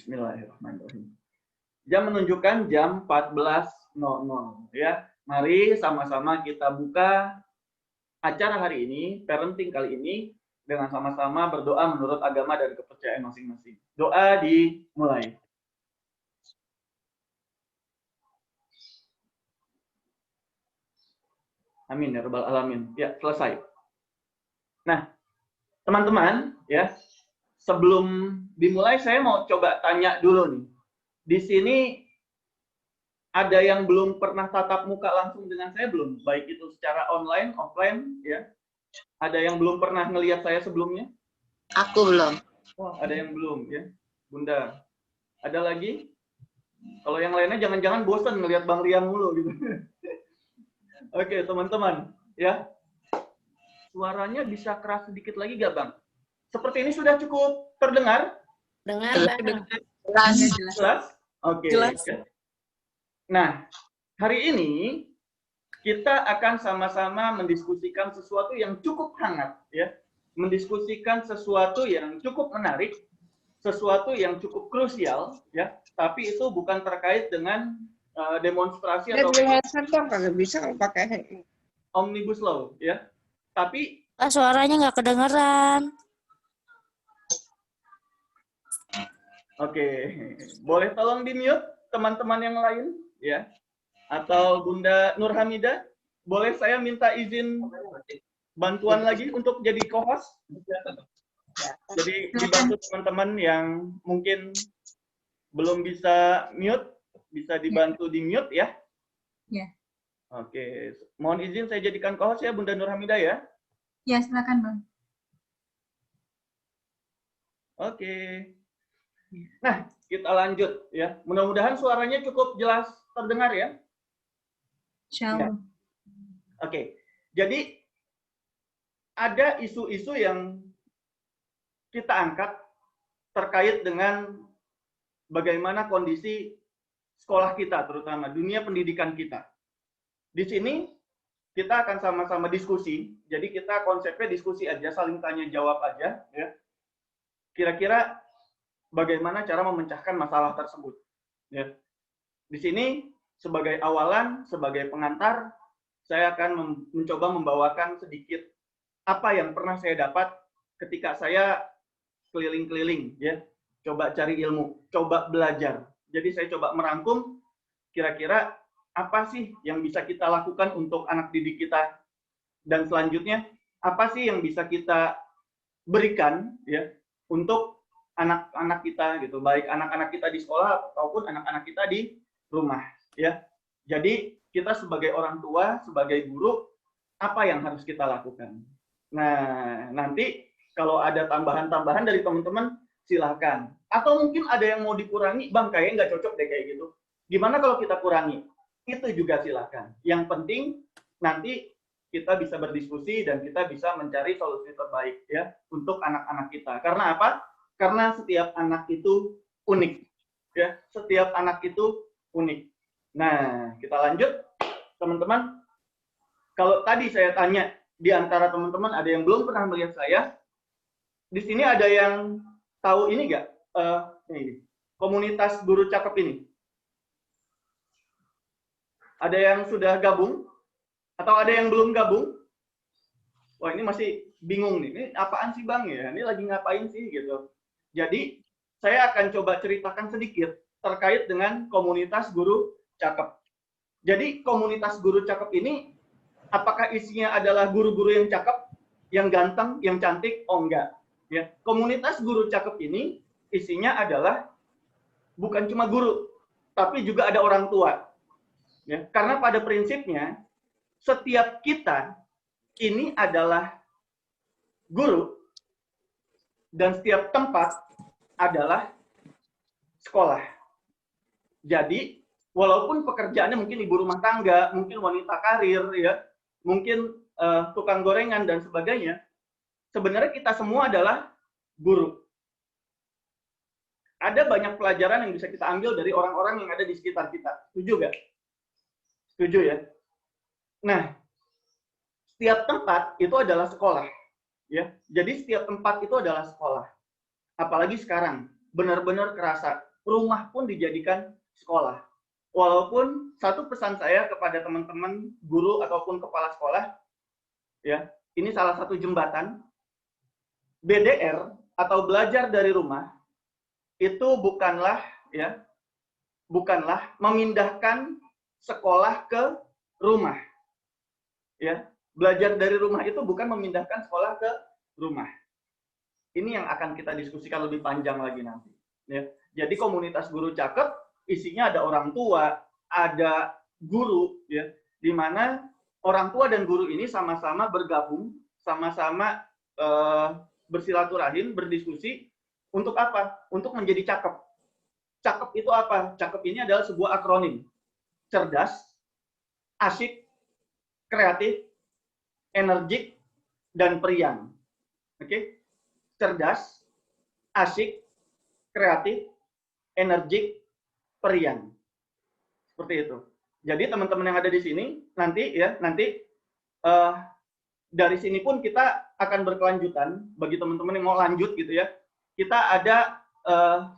Bismillahirrahmanirrahim. Jam menunjukkan jam 14.00 ya. Mari sama-sama kita buka acara hari ini, parenting kali ini dengan sama-sama berdoa menurut agama dan kepercayaan masing-masing. Doa dimulai. Amin ya rabbal alamin. Ya, selesai. Nah, teman-teman, ya, sebelum dimulai saya mau coba tanya dulu nih. Di sini ada yang belum pernah tatap muka langsung dengan saya belum? Baik itu secara online, offline, ya. Ada yang belum pernah ngelihat saya sebelumnya? Aku belum. Wah, ada yang belum, ya. Bunda. Ada lagi? Kalau yang lainnya jangan-jangan bosan ngelihat Bang Rian mulu gitu. Oke, teman-teman, ya. Suaranya bisa keras sedikit lagi gak, Bang? Seperti ini sudah cukup terdengar? Dengar, Bang. Jelas? Oke. Jelas. Nah, hari ini kita akan sama-sama mendiskusikan sesuatu yang cukup hangat, ya. Mendiskusikan sesuatu yang cukup menarik, sesuatu yang cukup krusial, ya. Tapi itu bukan terkait dengan demonstrasi atau Kagak bisa kalau pakai Omnibus Law, ya. Tapi Suaranya nggak kedengeran. oke, boleh tolong di-mute teman-teman yang lain, ya. Atau Bunda Nur Hamidah, boleh saya minta izin bantuan lagi untuk jadi co-host? Jadi dibantu teman-teman yang mungkin belum bisa mute, bisa dibantu di-mute ya. Ya. Oke, mohon izin saya jadikan co-host ya Bunda Nur Hamidah ya. Ya, silakan Bang. Oke. Nah, kita lanjut ya. Mudah-mudahan suaranya cukup jelas terdengar ya. Insya Allah. Oke. Jadi ada isu-isu yang kita angkat terkait dengan bagaimana kondisi sekolah kita, terutama dunia pendidikan kita. Di sini kita akan sama-sama diskusi. Jadi kita konsepnya diskusi aja, saling tanya jawab aja ya. Kira-kira bagaimana cara memecahkan masalah tersebut. Ya. Di sini sebagai awalan, sebagai pengantar, saya akan mencoba membawakan sedikit apa yang pernah saya dapat ketika saya keliling-keliling, ya, coba cari ilmu, coba belajar. Jadi saya coba merangkum kira-kira apa sih yang bisa kita lakukan untuk anak didik kita, dan selanjutnya apa sih yang bisa kita berikan, ya, untuk anak-anak kita gitu, baik anak-anak kita di sekolah ataupun anak-anak kita di rumah, ya. Jadi kita sebagai orang tua, sebagai guru, apa yang harus kita lakukan? Nah, nanti kalau ada tambahan-tambahan dari teman-teman, silahkan. Atau mungkin ada yang mau dikurangi, Bang, kayaknya nggak cocok deh kayak gitu. Gimana kalau kita kurangi? Itu juga silahkan. Yang penting nanti kita bisa berdiskusi dan kita bisa mencari solusi terbaik ya untuk anak-anak kita. Karena apa? Karena setiap anak itu unik. Ya, setiap anak itu unik. Nah, kita lanjut, teman-teman. Kalau tadi saya tanya, di antara teman-teman ada yang belum pernah melihat saya, di sini ada yang tahu ini nggak? Ini, komunitas guru cakep ini. Ada yang sudah gabung? Atau ada yang belum gabung? Wah, ini masih bingung nih. Ini apaan sih Bang ya? Ini lagi ngapain sih gitu. Jadi, saya akan coba ceritakan sedikit terkait dengan komunitas guru cakep. Jadi, komunitas guru cakep ini, apakah isinya adalah guru-guru yang cakep, yang ganteng, yang cantik? Oh enggak. Ya, komunitas guru cakep ini isinya adalah bukan cuma guru, tapi juga ada orang tua. Ya, karena pada prinsipnya setiap kita ini adalah guru dan setiap tempat adalah sekolah. Jadi, walaupun pekerjaannya mungkin ibu rumah tangga, mungkin wanita karir, ya, mungkin tukang gorengan dan sebagainya, sebenarnya kita semua adalah guru. Ada banyak pelajaran yang bisa kita ambil dari orang-orang yang ada di sekitar kita. Setuju nggak? Setuju ya? Nah, setiap tempat itu adalah sekolah. Ya, jadi setiap tempat itu adalah sekolah. Apalagi sekarang, benar-benar kerasa. rumah pun dijadikan sekolah. Walaupun satu pesan saya kepada teman-teman guru ataupun kepala sekolah, ya, ini salah satu jembatan. BDR atau belajar dari rumah itu bukanlah memindahkan sekolah ke rumah. Ya, belajar dari rumah itu bukan memindahkan sekolah ke rumah. Ini yang akan kita diskusikan lebih panjang lagi nanti. Ya, jadi komunitas guru cakep isinya ada orang tua, ada guru, ya, di mana orang tua dan guru ini sama-sama bergabung, sama-sama bersilaturahim, berdiskusi untuk apa? Untuk menjadi cakep. Cakep itu apa? Cakep ini adalah sebuah akronim. Cerdas, asyik, kreatif, energik, dan periang. Oke? Cerdas, asyik, kreatif, energik, periang. Seperti itu. Jadi teman-teman yang ada di sini nanti dari sini pun kita akan berkelanjutan. Bagi teman-teman yang mau lanjut gitu ya, kita ada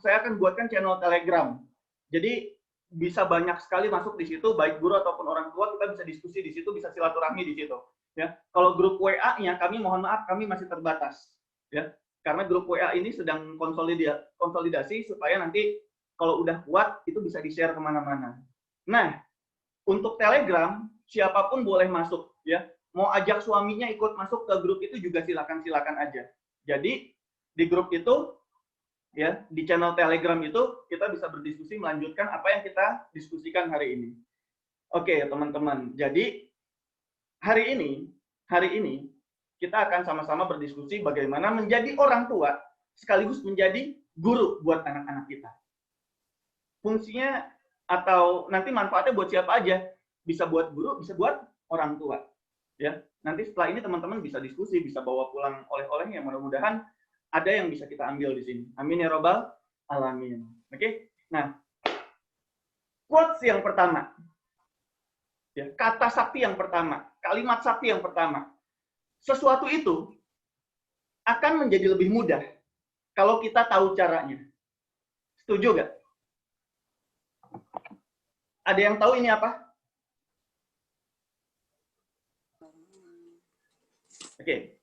saya akan buatkan channel Telegram. Jadi bisa banyak sekali masuk di situ, baik guru ataupun orang tua, kita bisa diskusi di situ, bisa silaturahmi di situ. Ya, kalau grup WA-nya kami mohon maaf kami masih terbatas. Ya, karena grup WA ini sedang konsolidasi supaya nanti kalau udah kuat itu bisa di-share kemana-mana. Nah, untuk Telegram siapapun boleh masuk. Ya, mau ajak suaminya ikut masuk ke grup itu juga silakan aja. Jadi di grup itu, ya, di channel Telegram itu kita bisa berdiskusi melanjutkan apa yang kita diskusikan hari ini. Oke, teman-teman. Jadi hari ini kita akan sama-sama berdiskusi bagaimana menjadi orang tua sekaligus menjadi guru buat anak-anak kita. Fungsinya atau nanti manfaatnya buat siapa aja? Bisa buat guru, bisa buat orang tua. Ya, nanti setelah ini teman-teman bisa diskusi, bisa bawa pulang oleh-oleh yang mudah-mudahan ada yang bisa kita ambil di sini. Amin ya robbal alamin. Oke? Nah, quotes yang pertama. Ya, kata sakti yang pertama, kalimat sakti yang pertama. Sesuatu itu akan menjadi lebih mudah kalau kita tahu caranya. Setuju nggak? Ada yang tahu ini apa? Oke.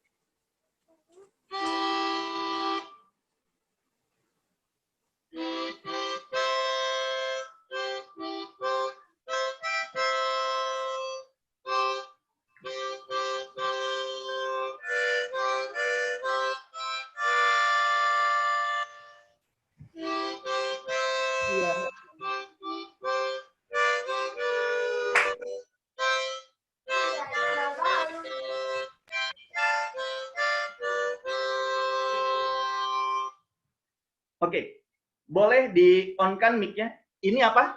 Oke, boleh di-on-kan mic-nya. Ini apa?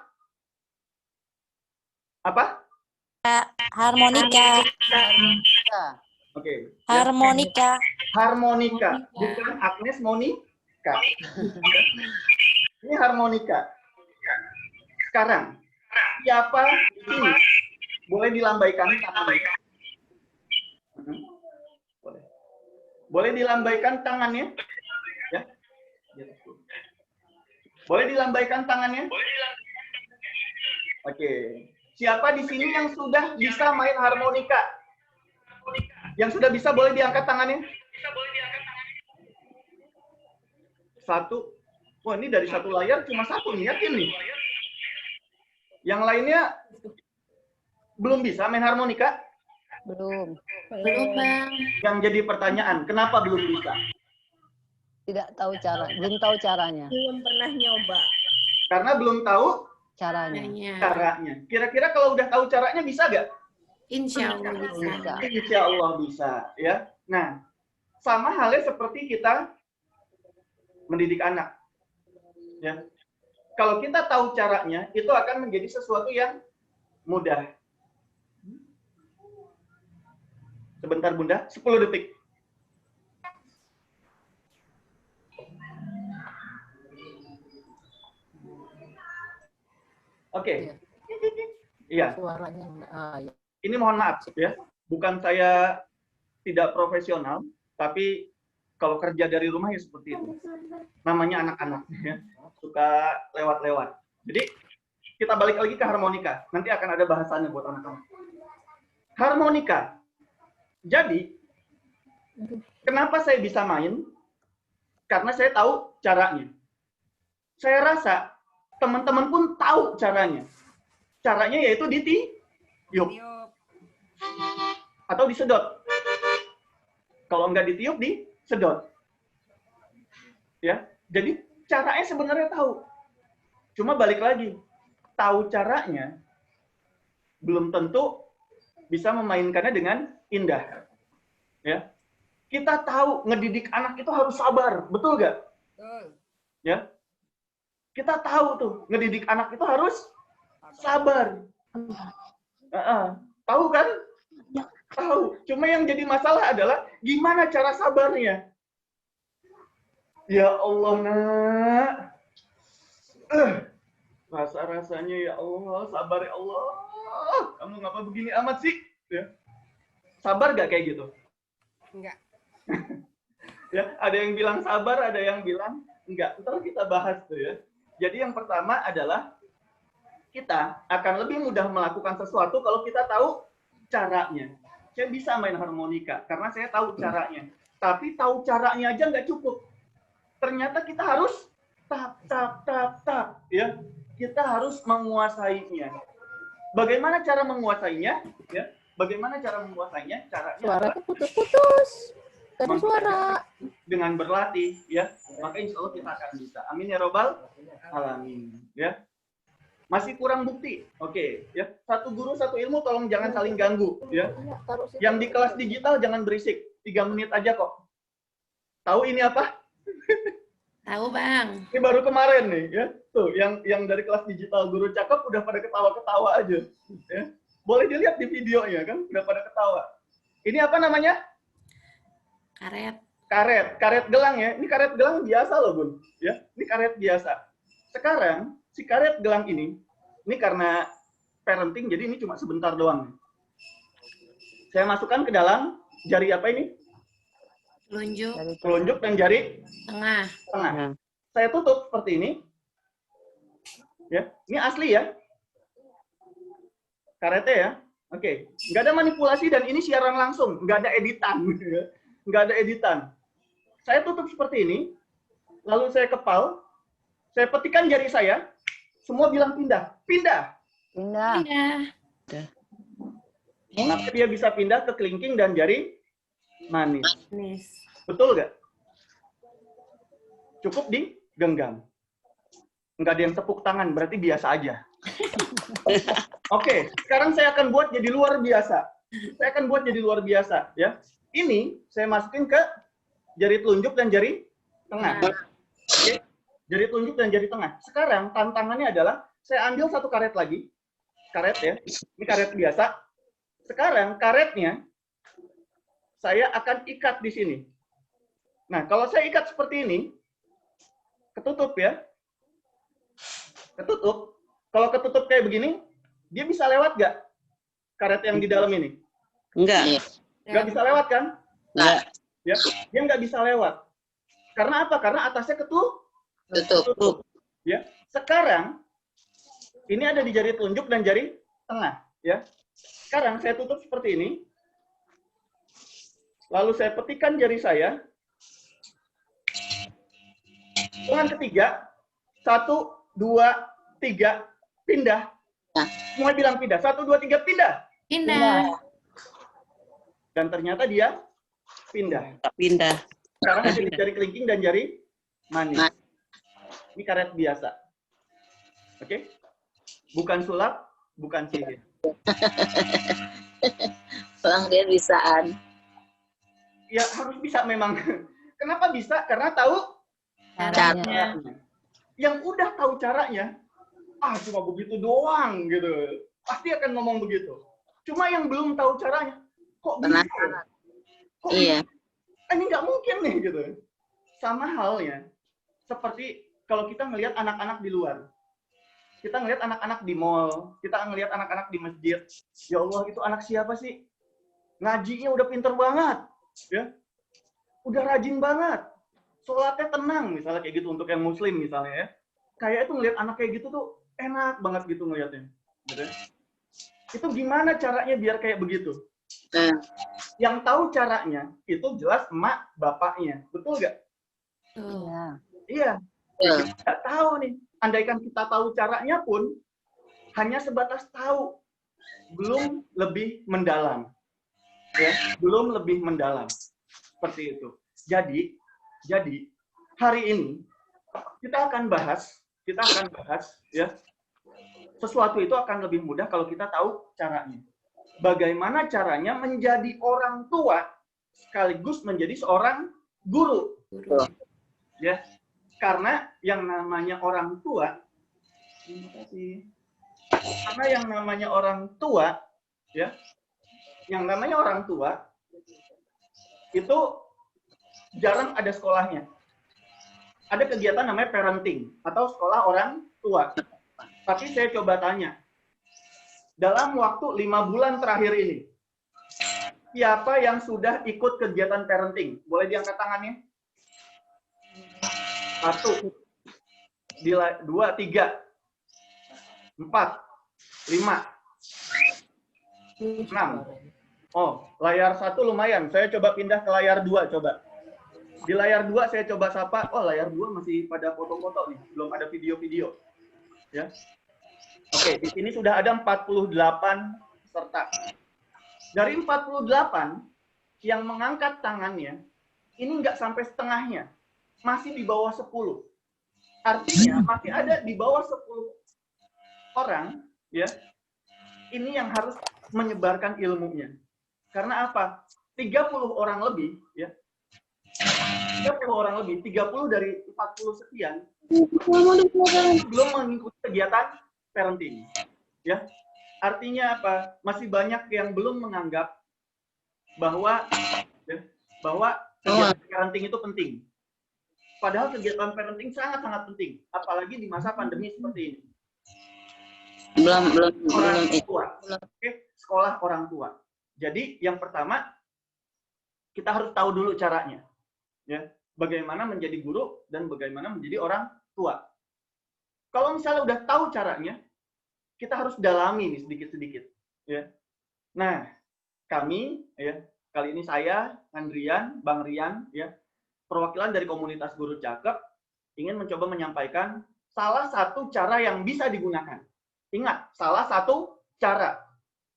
Apa? Harmonika. Oke. Harmonika. Harmonika, bukan Agnes Monica. Ini harmonika. Sekarang, siapa di sini boleh dilambaikan tangannya? Boleh dilambaikan tangannya? Ya. Boleh dilambaikan tangannya? Oke. Siapa di sini yang sudah bisa main harmonika? Yang sudah bisa boleh diangkat tangannya? Satu. Wah, ini dari satu layar cuma satu nih, yakin nih. Yang lainnya belum bisa main harmonika? Belum. Belum, Bang. Yang jadi pertanyaan, kenapa belum bisa? Tidak tahu cara, belum tahu caranya. Belum pernah nyoba. Karena belum tahu Caranya. caranya. Kira-kira kalau udah tahu caranya bisa nggak? Insya Allah bisa. Bisa. Insya Allah bisa, ya. Nah, sama halnya seperti kita mendidik anak, ya. Kalau kita tahu caranya, itu akan menjadi sesuatu yang mudah. Sebentar Bunda, 10 detik. Oke. Iya. Suaranya. Ya. Ini mohon maaf ya, bukan saya tidak profesional, tapi kalau kerja dari rumah ya seperti itu. Namanya anak-anak. Ya. suka lewat-lewat. Jadi kita balik lagi ke harmonika. Nanti akan ada bahasannya buat anak-anak. Harmonika. Jadi, kenapa saya bisa main? Karena saya tahu caranya. Saya rasa teman-teman pun tahu caranya. Caranya yaitu ditiup. Atau disedot. Kalau nggak ditiup, disedot. Ya, jadi caranya sebenarnya tahu. Cuma balik lagi, tahu caranya belum tentu bisa memainkannya dengan indah. Ya, kita tahu ngedidik anak itu harus sabar, betul nggak? Ya, kita tahu tuh ngedidik anak itu harus sabar. Tahu kan? Tahu. Cuma yang jadi masalah adalah gimana cara sabarnya. Ya Allah, nak. Rasa-rasanya ya Allah, sabar ya Allah. Kamu ngapa begini amat sih? Ya. Sabar gak kayak gitu? Enggak. Ya, ada yang bilang sabar, ada yang bilang enggak. Ntar kita bahas tuh ya. Jadi yang pertama adalah kita akan lebih mudah melakukan sesuatu kalau kita tahu caranya. Saya bisa main harmonika karena saya tahu caranya. Tapi tahu caranya aja nggak cukup. Ternyata kita harus tak, ya. Kita harus menguasainya. Bagaimana cara menguasainya? Ya. Bagaimana cara menguasainya? Caranya Suara putus-putus. Tadi suara. dengan berlatih, ya. Maka insya Allah kita akan bisa. Amin ya robbal alamin. Ya. Masih kurang bukti. Oke, ya. Satu guru, satu ilmu, tolong jangan saling ganggu, ya. Yang di kelas digital jangan berisik. 3 menit aja kok. Tahu ini apa? Tahu, Bang. Ini baru kemarin nih, ya. Tuh, yang dari kelas digital guru cakep udah pada ketawa-ketawa aja, ya. Boleh dilihat di videonya kan, udah pada ketawa. Ini apa namanya? Karet. Karet gelang ya. Ini karet gelang biasa loh, Bun. Ya, ini karet biasa. Sekarang si karet gelang ini karena parenting, jadi ini cuma sebentar doang. Saya masukkan ke dalam jari apa ini? Telunjuk. Telunjuk dan jari Tengah. tengah. Saya tutup seperti ini. Ya, ini asli ya. Karetnya ya. Oke, nggak ada manipulasi dan ini siaran langsung, nggak ada editan. Nggak ada editan. Saya tutup seperti ini, lalu saya kepal, saya petikan jari saya, semua bilang pindah. Pindah. Pindah. Pindah. Maka dia bisa pindah ke kelingking dan jari manis. Nis. Betul nggak? Cukup digenggam. Nggak ada yang tepuk tangan, berarti biasa aja. Oke, sekarang saya akan buat jadi luar biasa. Saya akan buat jadi luar biasa, ya. Ini saya masukin ke jari telunjuk dan jari tengah. Oke. Jari telunjuk dan jari tengah. Sekarang tantangannya adalah saya ambil satu karet lagi. Karet ya. Ini karet biasa. Sekarang karetnya saya akan ikat di sini. Nah, kalau saya ikat seperti ini, ketutup ya. Ketutup. Kalau ketutup kayak begini, dia bisa lewat nggak? Karet yang di dalam ini? Enggak. Nggak bisa lewat kan? Enggak. Ya, dia nggak bisa lewat. Karena apa? Karena atasnya ketutup. Ya. Sekarang ini ada di jari telunjuk dan jari tengah. Ya. Sekarang saya tutup seperti ini. Lalu saya petikan jari saya. Hitungan ketiga. 1, 2, 3, pindah. Semua bilang pindah. 1, 2, 3, pindah. Pindah. Dan ternyata dia pindah. Pindah. Sekarang ada di jari kelingking dan jari manis. Ini karet biasa. Oke? Bukan sulap, bukan sihir. Bang dia bisaan. Ya harus bisa memang. Kenapa bisa? Karena tahu Caranya. yang udah tahu caranya, cuma begitu doang gitu. Pasti akan ngomong begitu. Cuma yang belum tahu caranya, kok bisa? Kok Iya. ini nggak mungkin nih gitu. Sama halnya seperti kalau kita ngelihat anak-anak di luar. Kita ngelihat anak-anak di mall, kita ngelihat anak-anak di masjid. Ya Allah, itu anak siapa sih? Ngajinya udah pinter banget, ya. Udah rajin banget. Sholatnya tenang, misalnya kayak gitu untuk yang muslim misalnya ya. kayak itu ngeliat anak kayak gitu tuh enak banget gitu ngeliatnya. Gitu. Itu gimana caranya biar kayak begitu? Nah, Yang tahu caranya itu jelas emak bapaknya, betul nggak? Tuh. Ya. Iya, betul. kita nggak tahu nih. Andaikan kita tahu caranya pun hanya sebatas tahu, belum lebih mendalam, ya, belum lebih mendalam, seperti itu. Jadi hari ini kita akan bahas, ya, sesuatu itu akan lebih mudah kalau kita tahu caranya. Bagaimana caranya menjadi orang tua sekaligus menjadi seorang guru, Guru. ya. Karena yang namanya orang tua, terima kasih. Karena yang namanya orang tua, ya, yang namanya orang tua itu jarang ada sekolahnya. Ada kegiatan namanya parenting atau sekolah orang tua. Tapi saya coba tanya, dalam waktu 5 bulan terakhir ini, siapa yang sudah ikut kegiatan parenting? Boleh diangkat tangannya? 1, 2, 3, 4, 5, 6. Oh, layar 1 lumayan. Saya coba pindah ke layar 2, coba. Di layar 2 saya coba sapa. Oh, layar 2 masih pada foto-foto nih, belum ada video-video. Ya. Oke, di sini sudah ada 48 peserta. Dari 48 yang mengangkat tangannya, ini nggak sampai setengahnya. Masih di bawah 10. Artinya masih ada di bawah 10 orang, ya. Ini yang harus menyebarkan ilmunya. Karena apa? 30 orang lebih, ya. 30 orang lebih, 30 dari 40 sekian belum mengikuti kegiatan parenting, ya. Artinya apa? Masih banyak yang belum menganggap bahwa kegiatan parenting itu penting. Padahal kegiatan parenting sangat-sangat penting, apalagi di masa pandemi seperti ini. Belum Orang itu. tua, oke, sekolah orang tua. Jadi yang pertama kita harus tahu dulu caranya, ya, bagaimana menjadi guru dan bagaimana menjadi orang tua. Kalau misalnya udah tahu caranya, kita harus dalami nih sedikit-sedikit, ya. Nah, kami, ya, kali ini saya, Andrian, Bang Rian, ya, perwakilan dari komunitas guru cakep, ingin mencoba menyampaikan salah satu cara yang bisa digunakan. Ingat, salah satu cara.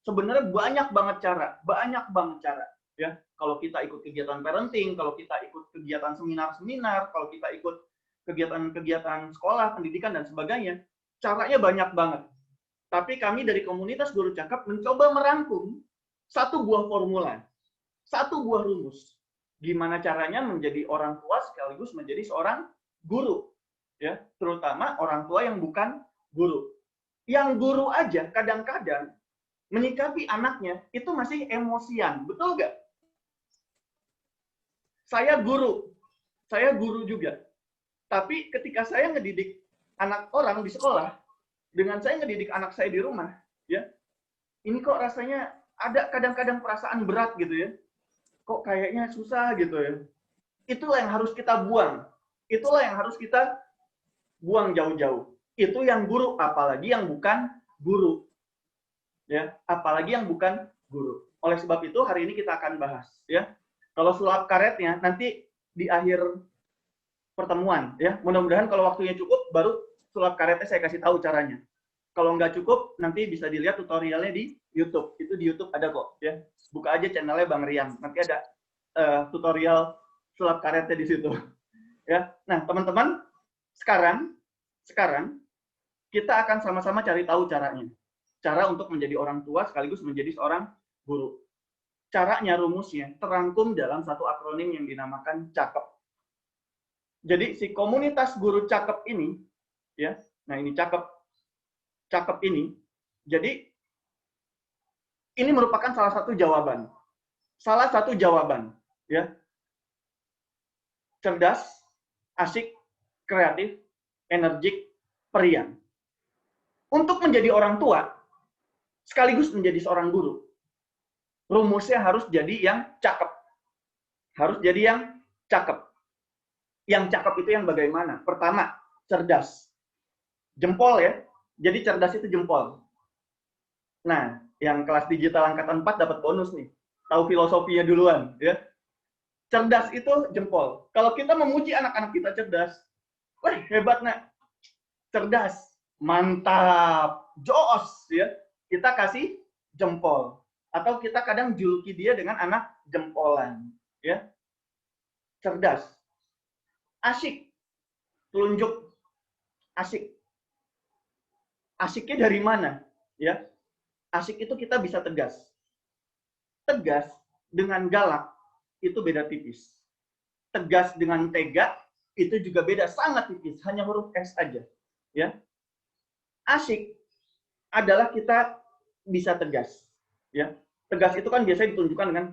Sebenarnya banyak banget cara, ya. Kalau kita ikut kegiatan parenting, kalau kita ikut kegiatan seminar-seminar, kalau kita ikut kegiatan-kegiatan sekolah, pendidikan dan sebagainya, caranya banyak banget. Tapi kami dari komunitas guru cakep mencoba merangkum satu buah formula, satu buah rumus. Gimana caranya menjadi orang tua sekaligus menjadi seorang guru, ya, terutama orang tua yang bukan guru. Yang guru aja kadang-kadang menyikapi anaknya itu masih emosian, betul nggak? Saya guru juga. Tapi ketika saya ngedidik anak orang di sekolah, dengan saya ngedidik anak saya di rumah, ya, ini kok rasanya ada kadang-kadang perasaan berat gitu ya. Kok kayaknya susah gitu ya. Itulah yang harus kita buang. Itulah yang harus kita buang jauh-jauh. Itu yang guru, apalagi yang bukan guru. Ya, apalagi yang bukan guru. Oleh sebab itu hari ini kita akan bahas, ya. Kalau sulap karetnya nanti di akhir pertemuan, ya. Mudah-mudahan kalau waktunya cukup baru sulap karetnya saya kasih tahu caranya. Kalau nggak cukup nanti bisa dilihat tutorialnya di YouTube. Itu di YouTube ada kok, ya. Buka aja channelnya Bang Rian. Nanti ada tutorial sulap karetnya di situ. Ya. Nah, teman-teman, sekarang kita akan sama-sama cari tahu caranya. Cara untuk menjadi orang tua sekaligus menjadi seorang guru. Caranya, rumusnya terangkum dalam satu akronim yang dinamakan CAKEP. Jadi si komunitas guru CAKEP ini, ya, nah ini CAKEP ini, jadi ini merupakan salah satu jawaban, ya, cerdas, asik, kreatif, energik, periang. Untuk menjadi orang tua sekaligus menjadi seorang guru, rumusnya harus jadi yang cakep. Harus jadi yang cakep. Yang cakep itu yang bagaimana? Pertama, cerdas. Jempol ya. Jadi cerdas itu jempol. Nah, yang kelas digital angkatan 4 dapat bonus nih. Tahu filosofinya duluan, ya. Cerdas itu jempol. Kalau kita memuji anak-anak kita cerdas, wah hebat nak, cerdas, mantap, jos, ya. Kita kasih jempol. Atau kita kadang juluki dia dengan anak jempolan, ya. Cerdas, asik, telunjuk, asik. Asiknya dari mana? Ya, asik itu kita bisa tegas. Tegas dengan galak itu beda tipis. Tegas dengan tega itu juga beda sangat tipis, hanya huruf S aja. Ya, asik adalah kita bisa tegas. Ya, tegas itu kan biasanya ditunjukkan dengan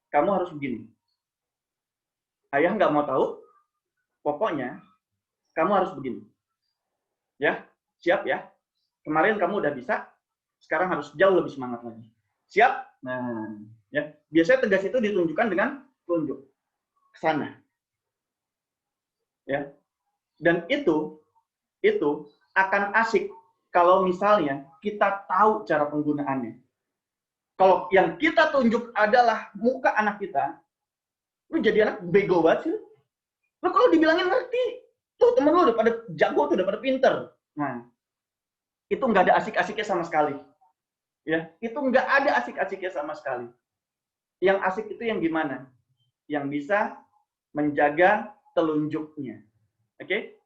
kamu harus begini. Ayah nggak mau tahu, pokoknya kamu harus begini. Ya, siap ya. Kemarin kamu udah bisa, sekarang harus jauh lebih semangat lagi. Siap? Nah, ya. Biasanya tegas itu ditunjukkan dengan tunjuk ke sana. Ya. Dan itu akan asik kalau misalnya kita tahu cara penggunaannya. Kalau yang kita tunjuk adalah muka anak kita, lu jadi anak bego banget sih. Lu kalau dibilangin ngerti, tuh temen lu udah pada jago, tuh udah pada pinter. Nah, itu nggak ada asik-asiknya sama sekali. Ya, itu nggak ada asik-asiknya sama sekali. Yang asik itu yang gimana? Yang bisa menjaga telunjuknya. Oke?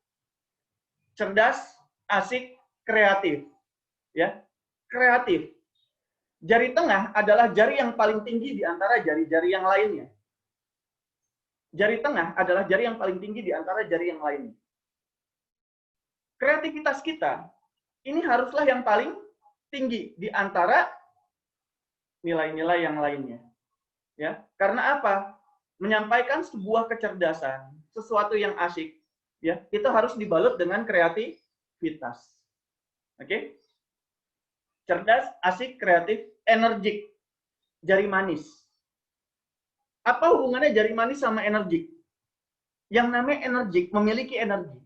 Cerdas, asik, kreatif. Ya, kreatif. Jari tengah adalah jari yang paling tinggi di antara jari-jari yang lainnya. Jari tengah adalah jari yang paling tinggi di antara jari yang lainnya. Kreativitas kita ini haruslah yang paling tinggi di antara nilai-nilai yang lainnya. Ya, karena apa? Menyampaikan sebuah kecerdasan, sesuatu yang asik, ya, itu harus dibalut dengan kreativitas. Oke? Cerdas, asik, kreatif, energik. Jari manis. Apa hubungannya jari manis sama energik? Yang namanya energik, memiliki energi.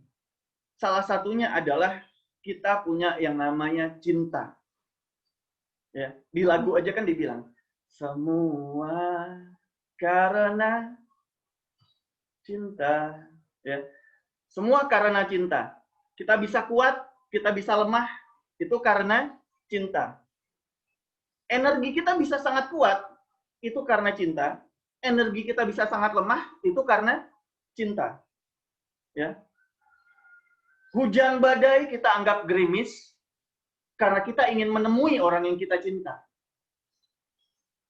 Salah satunya adalah kita punya yang namanya cinta. Ya, di lagu aja kan dibilang, semua karena cinta. Ya, semua karena cinta. Kita bisa kuat, kita bisa lemah, itu karena cinta. Energi kita bisa sangat kuat, itu karena cinta. Energi kita bisa sangat lemah, itu karena cinta. Ya. Hujan badai kita anggap gerimis, karena kita ingin menemui orang yang kita cinta.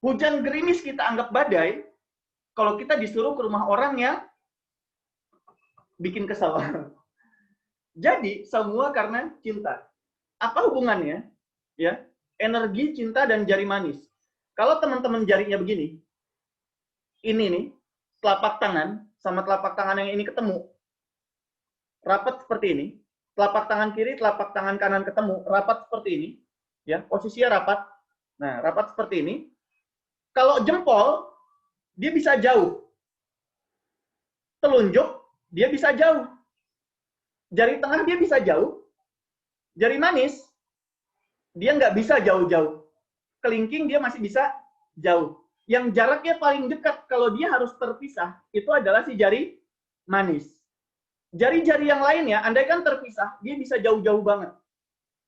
Hujan gerimis kita anggap badai, kalau kita disuruh ke rumah orang yang bikin kesal. Jadi, semua karena cinta. Apa hubungannya? Ya, energi, cinta, dan jari manis. Kalau teman-teman jarinya begini, ini nih, telapak tangan sama telapak tangan yang ini ketemu, rapat seperti ini. Telapak tangan kiri, telapak tangan kanan ketemu, rapat seperti ini. Ya, posisinya rapat. Nah, rapat seperti ini. Kalau jempol, dia bisa jauh. Telunjuk, dia bisa jauh. Jari tengah dia bisa jauh. Jari manis, dia nggak bisa jauh-jauh. Kelingking dia masih bisa jauh. Yang jaraknya paling dekat kalau dia harus terpisah, itu adalah si jari manis. Jari-jari yang lainnya, andai kan terpisah, dia bisa jauh-jauh banget.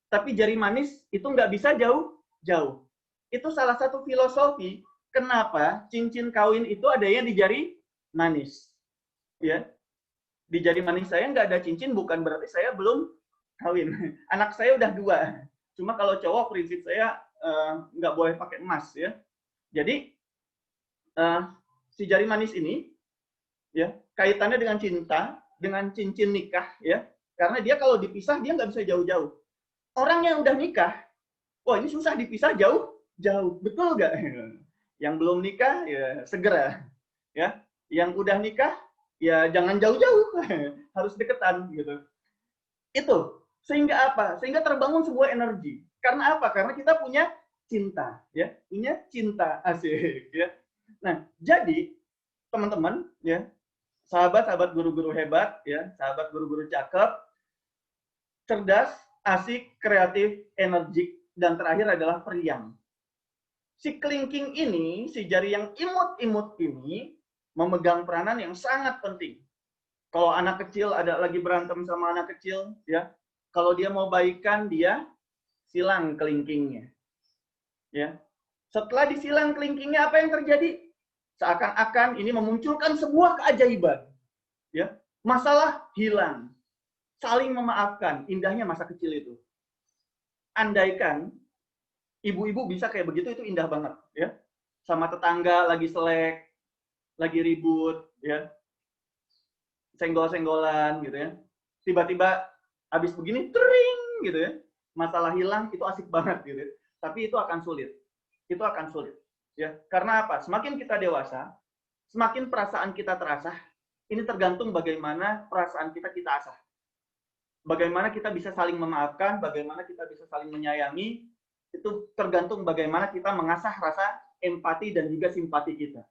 Tapi jari manis itu nggak bisa jauh-jauh. Itu salah satu filosofi kenapa cincin kawin itu adanya di jari manis. Ya, di jari manis saya nggak ada cincin, bukan berarti saya belum kawin. Anak saya udah 2. Cuma kalau cowok prinsip saya nggak boleh pakai emas ya. Jadi si jari manis ini ya kaitannya dengan cinta, dengan cincin nikah ya. Karena dia kalau dipisah dia nggak bisa jauh-jauh. Orang yang udah nikah, wah ini susah dipisah jauh-jauh. Betul nggak? Yang belum nikah ya segera ya. Yang udah nikah ya jangan jauh-jauh. Harus deketan gitu. Itu sehingga apa? Sehingga terbangun sebuah energi. Karena apa? Karena kita punya cinta ya. Punya cinta, asik ya. Nah, jadi teman-teman ya, sahabat-sahabat guru-guru hebat ya, sahabat guru-guru cakep, cerdas, asik, kreatif, energik, dan terakhir adalah periang. Si kelingking ini, si jari yang imut-imut ini, memegang peranan yang sangat penting. Kalau anak kecil ada lagi berantem sama anak kecil, ya, kalau dia mau baikan, dia silang kelingkingnya. Ya. Setelah disilang kelingkingnya, apa yang terjadi? Seakan-akan ini memunculkan sebuah keajaiban. Ya. Masalah hilang. Saling memaafkan. Indahnya masa kecil itu. Andaikan ibu-ibu bisa kayak begitu, itu indah banget. Ya. Sama tetangga lagi selek, lagi ribut, ya, senggol-senggolan gitu ya. Tiba-tiba habis begini, tering gitu ya. Masalah hilang, itu asik banget gitu ya. Tapi itu akan sulit. Itu akan sulit. Ya, karena apa? Semakin kita dewasa, semakin perasaan kita terasah. Ini tergantung bagaimana perasaan kita asah. Bagaimana kita bisa saling memaafkan, bagaimana kita bisa saling menyayangi, itu tergantung bagaimana kita mengasah rasa empati dan juga simpati kita.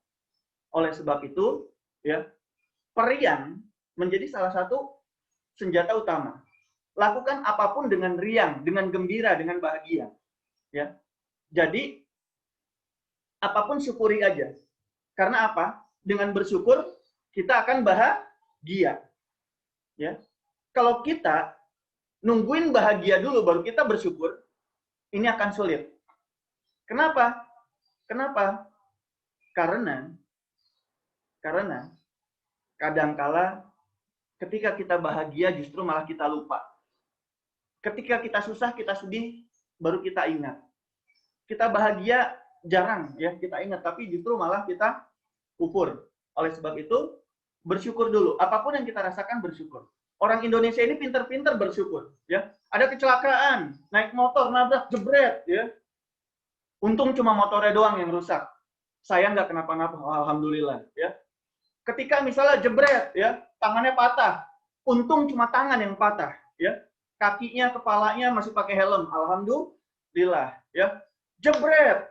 Oleh sebab itu, ya, periang menjadi salah satu senjata utama. Lakukan apapun dengan riang, dengan gembira, dengan bahagia. Ya. Jadi, apapun syukuri aja. Karena apa? Dengan bersyukur, kita akan bahagia. Ya. Kalau kita nungguin bahagia dulu, baru kita bersyukur, ini akan sulit. Kenapa? Kenapa? Karena kadangkala ketika kita bahagia justru malah kita lupa. Ketika kita susah, kita sedih, baru kita ingat. Kita bahagia jarang ya kita ingat, tapi justru malah kita kufur. Oleh sebab itu, bersyukur dulu. Apapun yang kita rasakan, bersyukur. Orang Indonesia ini pinter-pinter bersyukur. Ya, ada kecelakaan, naik motor, nabrak, jebret. Ya, untung cuma motornya doang yang rusak. Saya nggak kenapa-napa, alhamdulillah. Ya, ketika misalnya jebret, ya, tangannya patah, untung cuma tangan yang patah. Ya, kakinya, kepalanya masih pakai helm, alhamdulillah. Ya, jebret,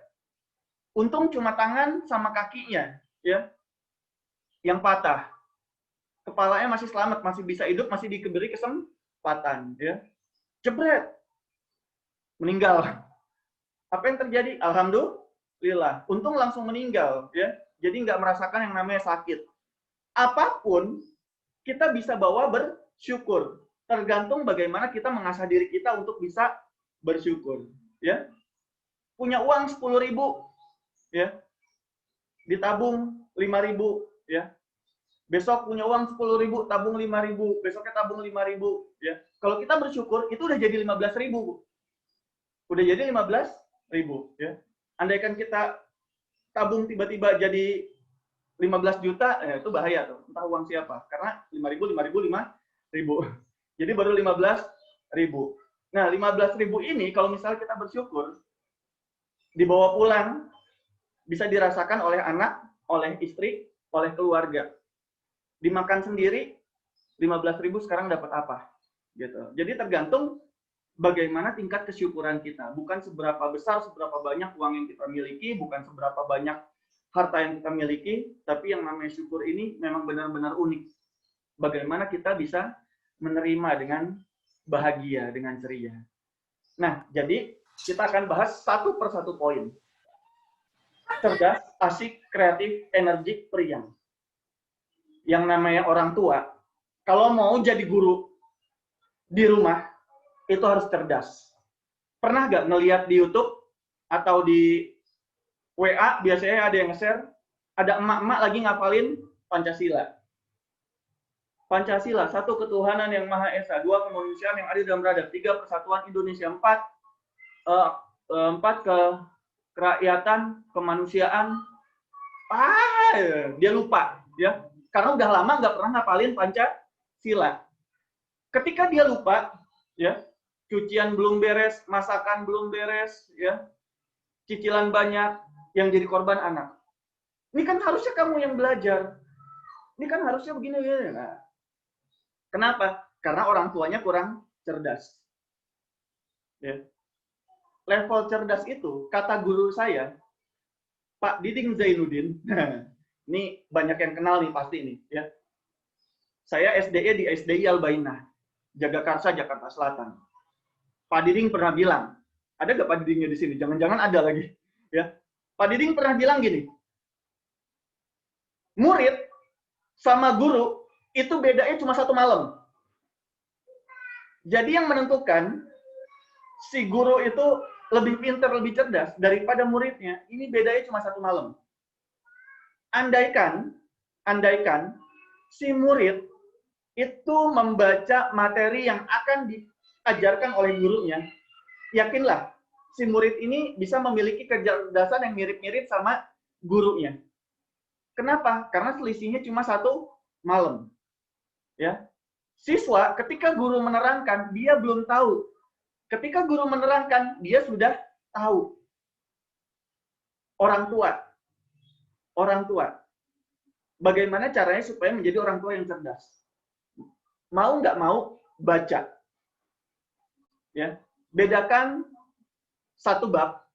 untung cuma tangan sama kakinya, ya, yang patah. Kepalanya masih selamat, masih bisa hidup, masih diberi kesempatan, ya. Jebret, meninggal. Apa yang terjadi? Alhamdulillah, untung langsung meninggal, ya. Jadi nggak merasakan yang namanya sakit. Apapun kita bisa bawa bersyukur. Tergantung bagaimana kita mengasah diri kita untuk bisa bersyukur, ya. Punya uang 10.000, ya, ditabung 5.000, ya. Besok punya uang 10.000, tabung 5.000, besoknya tabung 5.000, ya. Kalau kita bersyukur, itu udah jadi 15.000. Udah jadi 15.000, ya. Andaikan kita tabung tiba-tiba jadi 15 juta, itu bahaya tuh. Entah uang siapa. Karena 5.000. Jadi baru 15.000. Nah, 15.000 ini kalau misalnya kita bersyukur, dibawa pulang, bisa dirasakan oleh anak, oleh istri, oleh keluarga. Dimakan sendiri, 15.000 sekarang dapat apa? Gitu. Jadi tergantung bagaimana tingkat kesyukuran kita. Bukan seberapa besar, seberapa banyak uang yang kita miliki, bukan seberapa banyak harta yang kita miliki, tapi yang namanya syukur ini memang benar-benar unik. Bagaimana kita bisa menerima dengan bahagia, dengan ceria. Nah, jadi kita akan bahas satu persatu poin. Cerdas, asik, kreatif, energik, periang. Yang namanya orang tua, kalau mau jadi guru di rumah, itu harus cerdas. Pernah nggak ngelihat di YouTube atau di WA, biasanya ada yang nge-share, ada emak-emak lagi ngapalin Pancasila. Pancasila, satu ketuhanan yang Maha Esa, dua kemanusiaan yang adil dan beradab, tiga persatuan Indonesia, empat kerakyatan, kemanusiaan. Dia lupa, ya. Karena udah lama nggak pernah ngapalin Pancasila. Ketika dia lupa, ya, cucian belum beres, masakan belum beres, ya, cicilan banyak, yang jadi korban anak. Ini kan harusnya kamu yang belajar. Ini kan harusnya begini. Nah, kenapa? Karena orang tuanya kurang cerdas. Ya. Level cerdas itu, kata guru saya, Pak Diding Zainuddin, ini banyak yang kenal nih pasti nih, ya. Saya SDE di SDI Al-Bainah. Jagakarsa, Jakarta Selatan. Pak Diding pernah bilang, ada nggak Pak Didingnya di sini? Jangan-jangan ada lagi. Ya, Pak Diding pernah bilang gini, murid sama guru itu bedanya cuma 1 malam. Jadi yang menentukan si guru itu lebih pintar, lebih cerdas daripada muridnya, ini bedanya cuma 1 malam. Andaikan si murid itu membaca materi yang akan diajarkan oleh gurunya, yakinlah si murid ini bisa memiliki kecerdasan yang mirip-mirip sama gurunya. Kenapa? Karena selisihnya cuma 1 malam. Ya. Siswa ketika guru menerangkan, dia belum tahu. Ketika guru menerangkan, dia sudah tahu. Orang tua. Bagaimana caranya supaya menjadi orang tua yang cerdas? Mau nggak mau baca. Ya, bedakan 1 bab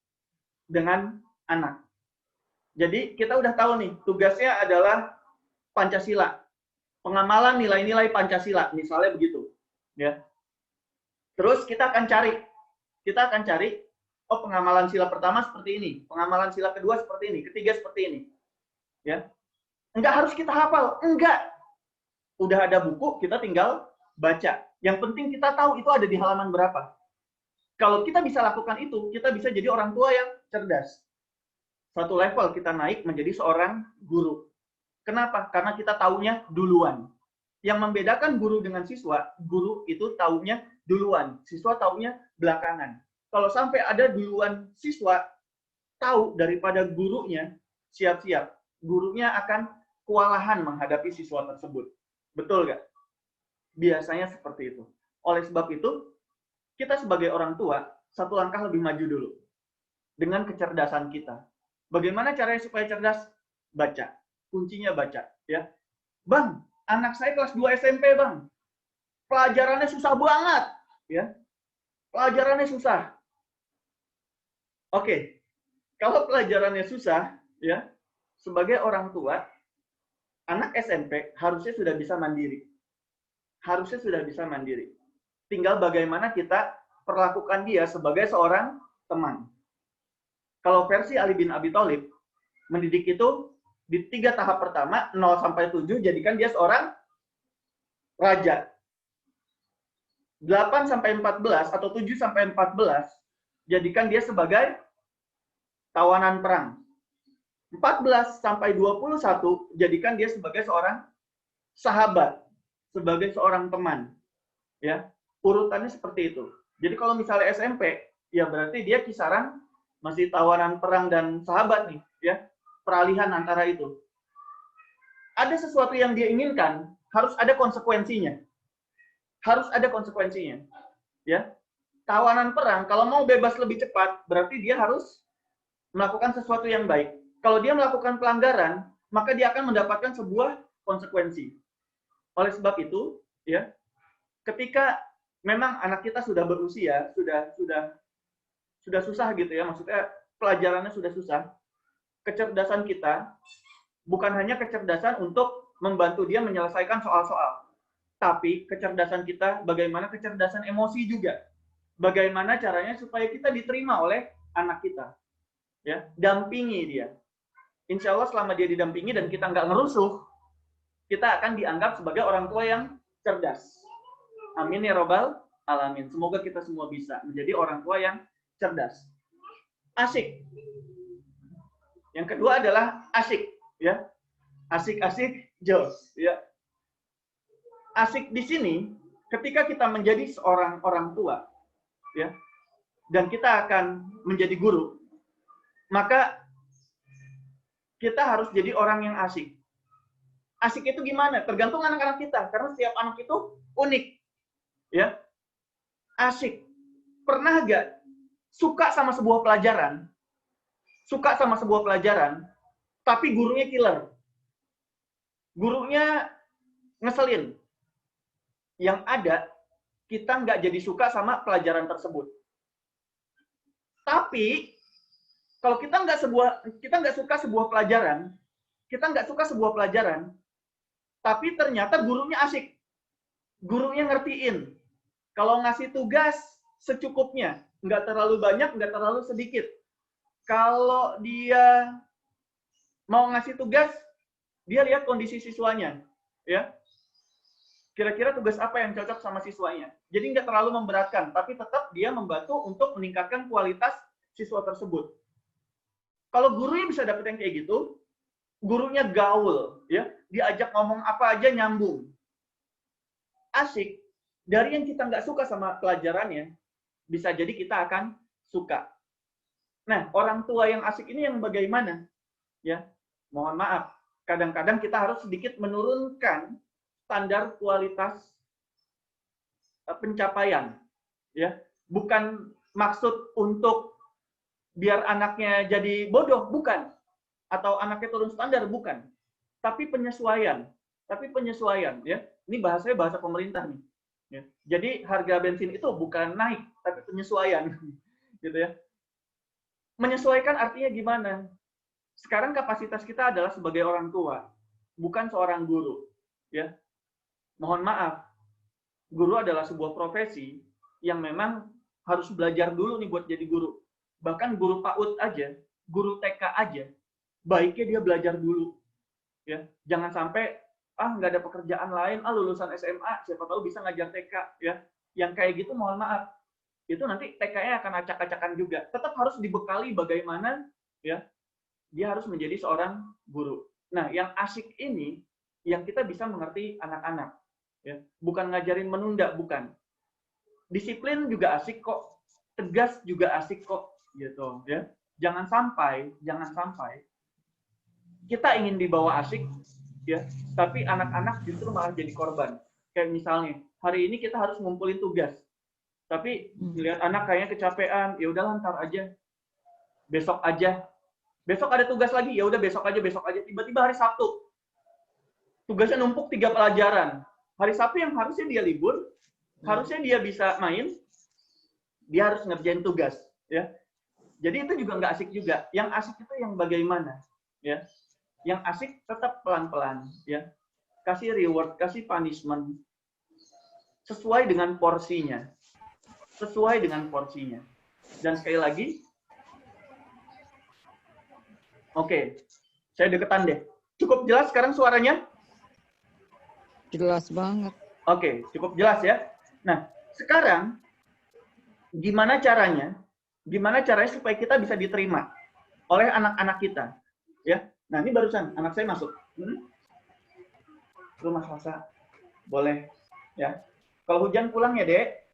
dengan anak. Jadi kita udah tahu nih, tugasnya adalah Pancasila. Pengamalan nilai-nilai Pancasila, misalnya begitu. Ya. Terus kita akan cari, oh pengamalan sila pertama seperti ini, pengamalan sila kedua seperti ini, ketiga seperti ini. Ya. Enggak harus kita hafal, enggak. Udah ada buku, kita tinggal baca. Yang penting kita tahu itu ada di halaman berapa. Kalau kita bisa lakukan itu, kita bisa jadi orang tua yang cerdas. 1 level kita naik menjadi seorang guru. Kenapa? Karena kita taunya duluan. Yang membedakan guru dengan siswa, guru itu taunya duluan, siswa taunya belakangan. Kalau sampai ada duluan siswa tahu daripada gurunya, siap-siap. Gurunya akan kewalahan menghadapi siswa tersebut. Betul nggak? Biasanya seperti itu. Oleh sebab itu, kita sebagai orang tua, 1 langkah lebih maju dulu. Dengan kecerdasan kita. Bagaimana caranya supaya cerdas? Baca. Kuncinya baca. Ya. Bang, anak saya kelas 2 SMP, Bang. Pelajarannya susah banget. Ya. Pelajarannya susah. Oke. Kalau pelajarannya susah, ya, sebagai orang tua, anak SMP harusnya sudah bisa mandiri. Tinggal bagaimana kita perlakukan dia sebagai seorang teman. Kalau versi Ali bin Abi Thalib, mendidik itu di 3 tahap pertama, 0 sampai 7, jadikan dia seorang raja. 8 sampai 14 atau 7 sampai 14, jadikan dia sebagai tawanan perang. 14 sampai 21, jadikan dia sebagai seorang sahabat, sebagai seorang teman. Ya, urutannya seperti itu. Jadi kalau misalnya SMP, ya berarti dia kisaran masih tawanan perang dan sahabat nih, ya. Peralihan antara itu. Ada sesuatu yang dia inginkan, harus ada konsekuensinya. Ya. Tawanan perang, kalau mau bebas lebih cepat, berarti dia harus melakukan sesuatu yang baik. Kalau dia melakukan pelanggaran, maka dia akan mendapatkan sebuah konsekuensi. Oleh sebab itu, ya, ketika memang anak kita sudah berusia, sudah susah gitu ya, maksudnya pelajarannya sudah susah, kecerdasan kita bukan hanya kecerdasan untuk membantu dia menyelesaikan soal-soal, tapi kecerdasan kita bagaimana kecerdasan emosi juga. Bagaimana caranya supaya kita diterima oleh anak kita. Ya, dampingi dia. Insya Allah selama dia didampingi dan kita nggak ngerusuh, kita akan dianggap sebagai orang tua yang cerdas. Amin ya robbal alamin. Semoga kita semua bisa menjadi orang tua yang cerdas. Asik. Yang kedua adalah asik, ya. Asik-asik jos, ya. Asik di sini ketika kita menjadi seorang orang tua, ya. Dan kita akan menjadi guru, maka kita harus jadi orang yang asik. Asik itu gimana? Tergantung anak-anak kita, karena setiap anak itu unik. Ya. Asik. Pernah gak suka sama sebuah pelajaran, tapi gurunya killer. Gurunya ngeselin. Yang ada, kita nggak jadi suka sama pelajaran tersebut. Tapi, kalau kita nggak suka sebuah pelajaran, tapi ternyata gurunya asik. Gurunya ngertiin. Kalau ngasih tugas secukupnya, nggak terlalu banyak, nggak terlalu sedikit. Kalau dia mau ngasih tugas, dia lihat kondisi siswanya, ya. Kira-kira tugas apa yang cocok sama siswanya. Jadi nggak terlalu memberatkan, tapi tetap dia membantu untuk meningkatkan kualitas siswa tersebut. Kalau gurunya bisa dapet yang kayak gitu, gurunya gaul, ya, diajak ngomong apa aja nyambung, asik. Dari yang kita nggak suka sama pelajarannya, bisa jadi kita akan suka. Nah, orang tua yang asik ini yang bagaimana? Ya, mohon maaf, kadang-kadang kita harus sedikit menurunkan standar kualitas pencapaian, ya. Bukan maksud untuk biar anaknya jadi bodoh, bukan. Atau anaknya turun standar, bukan. Tapi penyesuaian, ya. Ini bahasanya bahasa pemerintah nih. Ya. Jadi harga bensin itu bukan naik, tapi penyesuaian, gitu ya. Menyesuaikan artinya gimana? Sekarang kapasitas kita adalah sebagai orang tua, bukan seorang guru, ya. Mohon maaf, guru adalah sebuah profesi yang memang harus belajar dulu nih buat jadi guru. Bahkan guru PAUD aja, guru TK aja, baiknya dia belajar dulu. Ya, jangan sampai nggak ada pekerjaan lain, lulusan SMA siapa tahu bisa ngajar TK, ya. Yang kayak gitu mohon maaf, itu nanti TK-nya akan acak-acakan juga. Tetap harus dibekali bagaimana, ya, dia harus menjadi seorang guru. Nah, yang asik ini yang kita bisa mengerti anak-anak. Ya, bukan ngajarin menunda, bukan. Disiplin juga asik kok, tegas juga asik kok, gitu, ya. Jangan sampai kita ingin dibawa asik, ya, tapi anak-anak justru malah jadi korban. Kayak misalnya, hari ini kita harus ngumpulin tugas, tapi lihat anak kayaknya kecapean, ya udah ntar aja, besok aja. Besok ada tugas lagi, ya udah besok aja. Tiba-tiba hari Sabtu, tugasnya numpuk 3 pelajaran. Hari Sabtu yang harusnya dia libur, harusnya dia bisa main, dia harus ngerjain tugas, ya. Jadi itu juga nggak asik juga. Yang asik itu yang bagaimana, ya. Yang asik tetap pelan-pelan, ya. Kasih reward, kasih punishment sesuai dengan porsinya. Dan sekali lagi, oke, saya deketan deh. Cukup jelas sekarang suaranya? Jelas banget. Oke, cukup jelas ya. Nah, sekarang gimana caranya supaya kita bisa diterima oleh anak-anak kita, ya. Nah, ini barusan anak saya masuk. Rumah Selasa, boleh, ya. Kalau hujan pulang ya, Dek.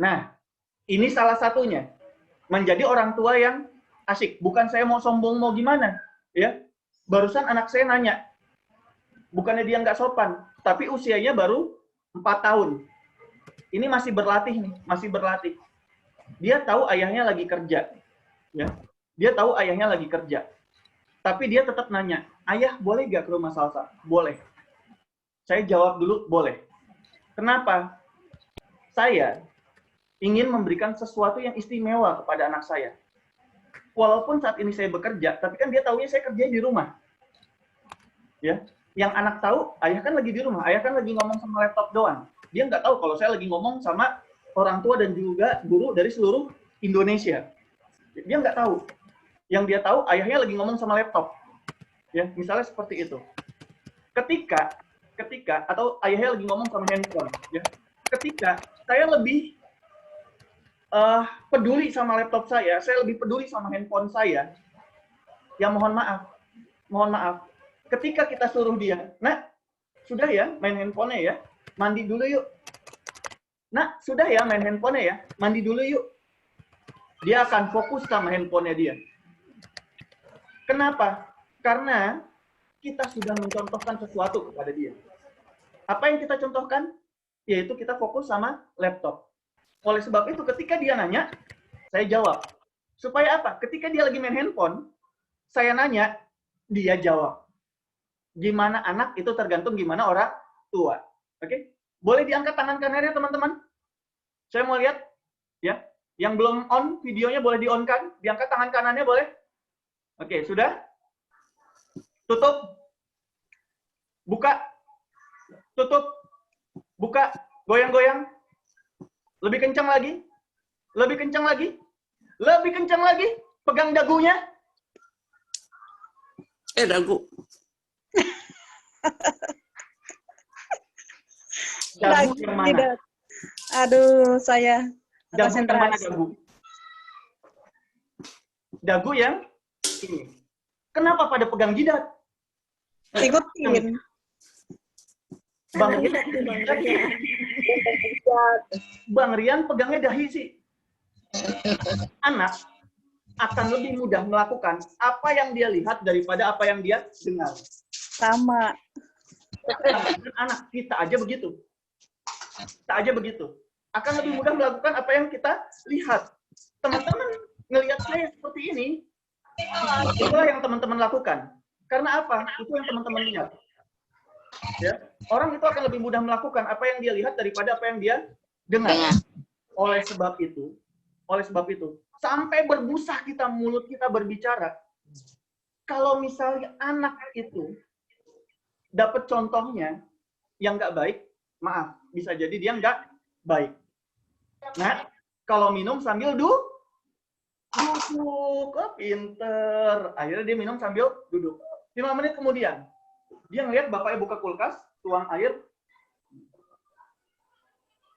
Nah, ini salah satunya menjadi orang tua yang asik. Bukan saya mau sombong mau gimana, ya. Barusan anak saya nanya, bukannya dia nggak sopan, tapi usianya baru 4 tahun. Ini masih berlatih nih, Dia tahu ayahnya lagi kerja, ya. Tapi dia tetap nanya, ayah boleh nggak ke rumah Salsa? Boleh. Saya jawab dulu, boleh. Kenapa? Saya ingin memberikan sesuatu yang istimewa kepada anak saya. Walaupun saat ini saya bekerja, tapi kan dia taunya saya kerja di rumah. Ya, yang anak tahu, ayah kan lagi di rumah, ayah kan lagi ngomong sama laptop doang. Dia nggak tahu kalau saya lagi ngomong sama orang tua dan juga guru dari seluruh Indonesia. Dia nggak tahu. Yang dia tahu, ayahnya lagi ngomong sama laptop. Ya, misalnya seperti itu. Ketika atau ayahnya lagi ngomong sama handphone. Ya, ketika saya lebih peduli sama laptop saya lebih peduli sama handphone saya. Ya mohon maaf. Ketika kita suruh dia, nah sudah ya main handphonenya ya, mandi dulu yuk. Nah sudah ya main handphonenya ya, mandi dulu yuk. Dia akan fokus sama handphonenya dia. Kenapa? Karena kita sudah mencontohkan sesuatu kepada dia. Apa yang kita contohkan? Yaitu kita fokus sama laptop. Oleh sebab itu, ketika dia nanya, saya jawab. Supaya apa? Ketika dia lagi main handphone, saya nanya, dia jawab. Gimana anak itu tergantung gimana orang tua. Oke? Boleh diangkat tangan kanannya, teman-teman? Saya mau lihat. Ya. Yang belum on, videonya boleh di-on-kan. Diangkat tangan kanannya, boleh? Oke, sudah? Tutup. Buka. Tutup. Buka. Goyang-goyang. Lebih kencang lagi. Lebih kencang lagi. Lebih kencang lagi. Pegang dagunya. Dagu. Dagu yang mana? Tidak. Aduh, saya Dagu yang mana konsentrasi. dagu? Dagu yang ini. Kenapa pada pegang jidat? Ikutin. Bang Rian pegangnya dahi sih. Anak akan lebih mudah melakukan apa yang dia lihat daripada apa yang dia dengar. Sama. Anak kita aja begitu. Kita aja begitu. Akan lebih mudah melakukan apa yang kita lihat. Teman-teman ngelihat saya seperti ini, itulah yang teman-teman lakukan. Karena apa? Itu yang teman-teman lihat. Ya, orang itu akan lebih mudah melakukan apa yang dia lihat daripada apa yang dia dengar. Oleh sebab itu, sampai berbusa kita, mulut kita berbicara. Kalau misalnya anak itu dapat contohnya yang nggak baik, maaf, bisa jadi dia nggak baik. Nah, kalau minum sambil duduk, oh pinter. Akhirnya dia minum sambil duduk. 5 menit kemudian, dia ngelihat bapaknya buka kulkas, tuang air.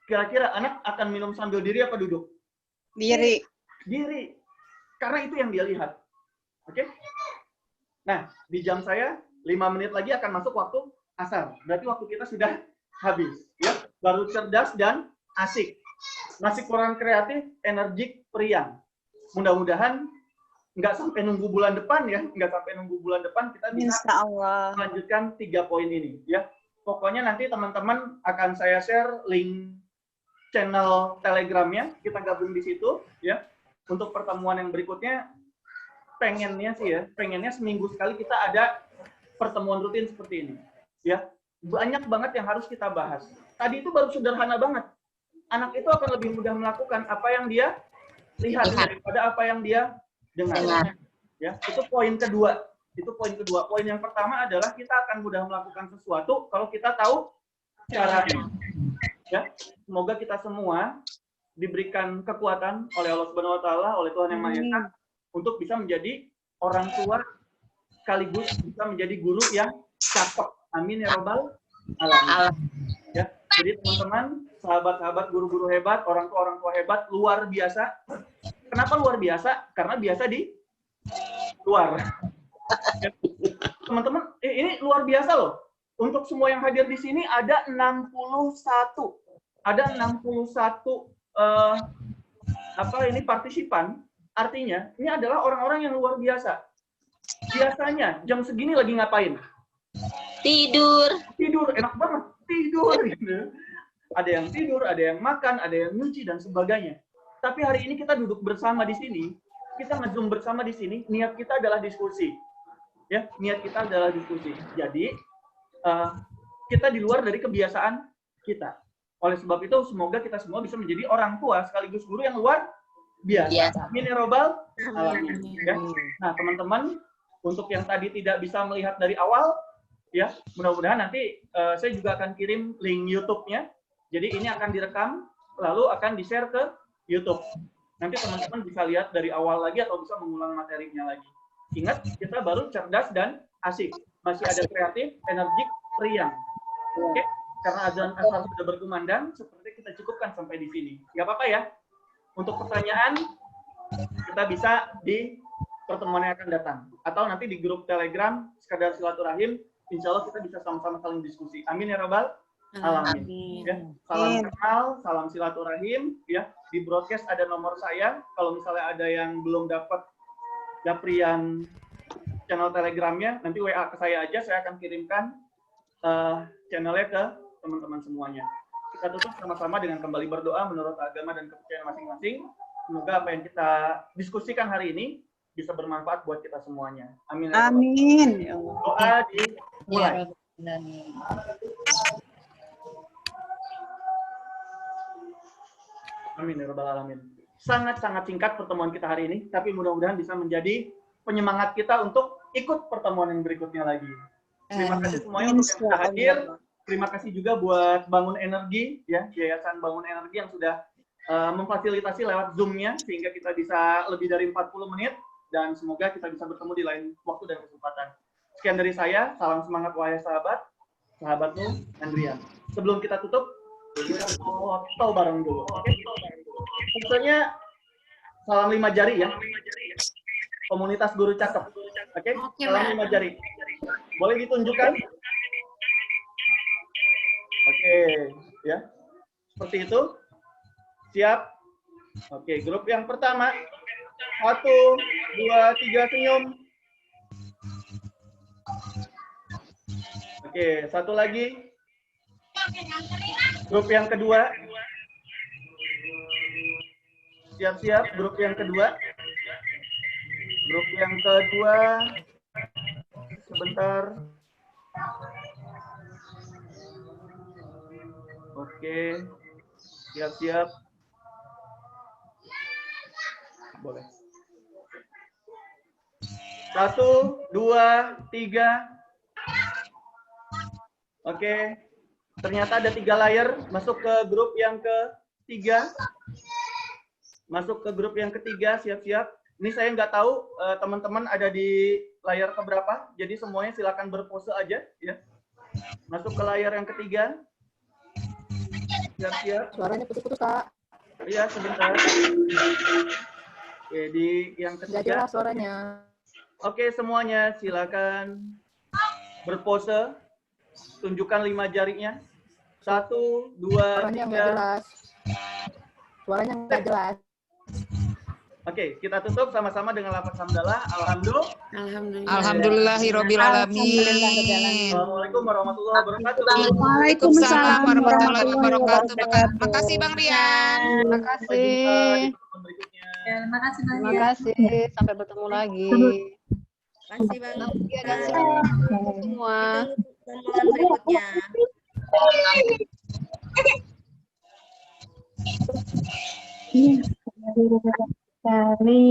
Kira-kira anak akan minum sambil diri apa duduk? Diri. Diri. Karena itu yang dia lihat. Oke? Nah, di jam saya, 5 menit lagi akan masuk waktu asar. Berarti waktu kita sudah habis. Ya, baru cerdas dan asik. Masih kurang kreatif, energik, periang. Mudah-mudahan nggak sampai nunggu bulan depan ya, nggak sampai nunggu bulan depan kita bisa Insya Allah. melanjutkan 3 poin ini ya. Pokoknya nanti teman-teman akan saya share link channel Telegramnya, kita gabung di situ ya. Untuk pertemuan yang berikutnya pengennya seminggu sekali kita ada pertemuan rutin seperti ini ya. Banyak banget yang harus kita bahas. Tadi itu baru sederhana banget. Anak itu akan lebih mudah melakukan apa yang dia lihat daripada apa yang dia dengar. Ya, itu poin kedua. Poin yang pertama adalah kita akan mudah melakukan sesuatu kalau kita tahu caranya. Ya, semoga kita semua diberikan kekuatan oleh Allah Subhanahu wa taala, oleh Tuhan Yang Maha Esa untuk bisa menjadi orang tua sekaligus bisa menjadi guru yang cakep. Amin ya robbal alamin. Ya, jadi teman-teman, sahabat-sahabat guru-guru hebat, orang tua hebat, luar biasa. Kenapa luar biasa? Karena biasa di luar. Teman-teman, ini luar biasa loh. Untuk semua yang hadir di sini ada 61. Ada 61 partisipan. Artinya, ini adalah orang-orang yang luar biasa. Biasanya jam segini lagi ngapain? Tidur. Tidur, enak banget. Tidur gitu. Ada yang tidur, ada yang makan, ada yang nyuci dan sebagainya. Tapi hari ini kita duduk bersama di sini, kita nge-zoom bersama di sini, niat kita adalah diskusi. Ya, niat kita adalah diskusi. Jadi, kita di luar dari kebiasaan kita. Oleh sebab itu, semoga kita semua bisa menjadi orang tua sekaligus guru yang luar biasa. Amin ya robbal alamin. Ya. Nah, teman-teman, untuk yang tadi tidak bisa melihat dari awal, ya, mudah-mudahan nanti saya juga akan kirim link YouTube-nya. Jadi ini akan direkam, lalu akan di-share ke YouTube. Nanti teman-teman bisa lihat dari awal lagi atau bisa mengulang materinya lagi. Ingat, kita baru cerdas dan asik. Masih ada kreatif, energik, periang. Oke? Karena azan asar sudah berkumandang, seperti kita cukupkan sampai di sini. Nggak apa-apa ya? Untuk pertanyaan, kita bisa di pertemuan yang akan datang. Atau nanti di grup Telegram, sekadar silaturahim, insya Allah kita bisa sama-sama saling diskusi. Amin ya Rabbal alamin. Ya, salam kenal, salam silaturahim. Ya, di broadcast ada nomor saya. Kalau misalnya ada yang belum dapat Daprian channel Telegramnya, nanti WA ke saya aja. Saya akan kirimkan channelnya ke teman-teman semuanya. Kita tutup sama-sama dengan kembali berdoa menurut agama dan kepercayaan masing-masing. Semoga apa yang kita diskusikan hari ini bisa bermanfaat buat kita semuanya. Amin. Amin. Doa dimulai. Amin ya rabbal alamin. Sangat-sangat singkat pertemuan kita hari ini, tapi mudah-mudahan bisa menjadi penyemangat kita untuk ikut pertemuan yang berikutnya lagi. Terima kasih semuanya untuk yang sudah hadir. Terima kasih juga buat Bangun Energi, ya, Yayasan Bangun Energi yang sudah memfasilitasi lewat Zoom-nya sehingga kita bisa lebih dari 40 menit dan semoga kita bisa bertemu di lain waktu dan kesempatan. Sekian dari saya, salam semangat wahai sahabat, sahabatmu Andrian. Sebelum kita tutup, kita foto bareng dulu. Oke? Maksudnya salam 5 jari ya. Komunitas guru cakep. Oke? Oke, Salam Mbak. 5 jari. Boleh ditunjukkan? Oke, ya. Seperti itu. Siap? Oke, grup yang pertama. 1, 2, 3, senyum. Oke, satu lagi. Grup yang kedua. Siap-siap, grup yang kedua. Grup yang kedua. Sebentar. Oke. Siap-siap. Boleh. 1, 2, 3. Oke. Ternyata ada 3 layar. Masuk ke grup yang ketiga. Masuk ke grup yang ketiga. Siap-siap. Ini saya nggak tahu teman-teman ada di layar keberapa. Jadi semuanya silakan berpose aja. Ya. Masuk ke layar yang ketiga. Siap-siap. Suaranya putus-putus, Kak. Iya, sebentar. Oke, di yang Nggak ketiga. jelas suaranya. Oke, semuanya silakan berpose. Tunjukkan 5 jarinya. 1, 2, Suaranya nggak 3. jelas. Suaranya nggak jelas. Oke, kita tutup sama-sama dengan lafaz hamdalah. Alhamdulillah. Alhamdulillah. Alhamdulillahirabbil alamin. Assalamualaikum warahmatullahi wabarakatuh. Waalaikumsalam warahmatullahi wabarakatuh. Makasih Bang Rian. Terima Sampai jumpa kasih. di pertemuan berikutnya. Ya, terima kasih Terima banyak. kasih. Sampai bertemu lagi. Makasih Bang. Iya, dan sehat semua. Pertemuan berikutnya. Sekali.